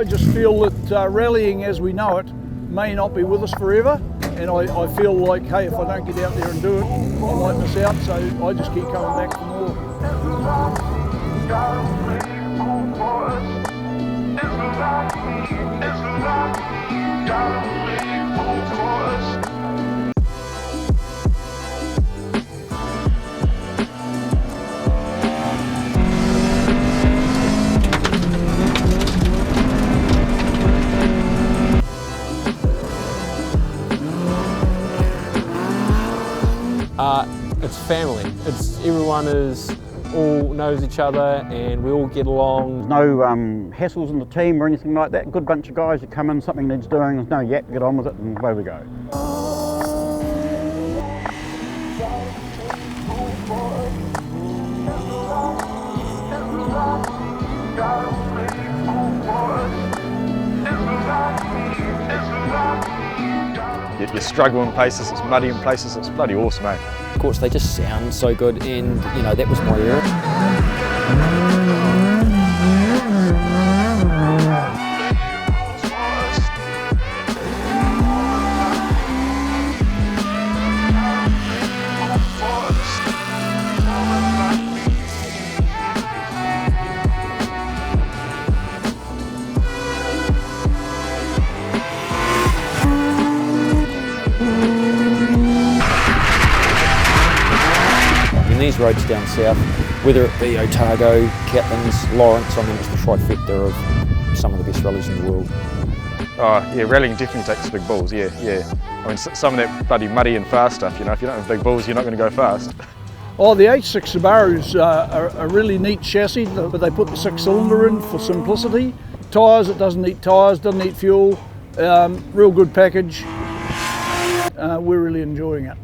I just feel that rallying as we know it may not be with us forever, and I feel like, hey, if I don't get out there and do it, I might miss out, so I just keep coming back for more. It's family. Everyone all knows each other and we all get along. No hassles in the team or anything like that. Good bunch of guys that come in, something needs doing, there's no yap, get on with it and away we go. You struggle in places, it's muddy in places, it's bloody awesome, eh? Of course, they just sound so good, and you know, that was my era. These roads down south, whether it be Otago, Catlins, Lawrence, I mean it's the trifecta of some of the best rallies in the world. Oh yeah, rallying definitely takes big balls, yeah. I mean some of that bloody muddy and fast stuff, you know, if you don't have big balls you're not going to go fast. Oh, the H6 Subaru's a really neat chassis, but they put the 6-cylinder in for simplicity. Tyres, it doesn't need tyres, doesn't need fuel, real good package. We're really enjoying it.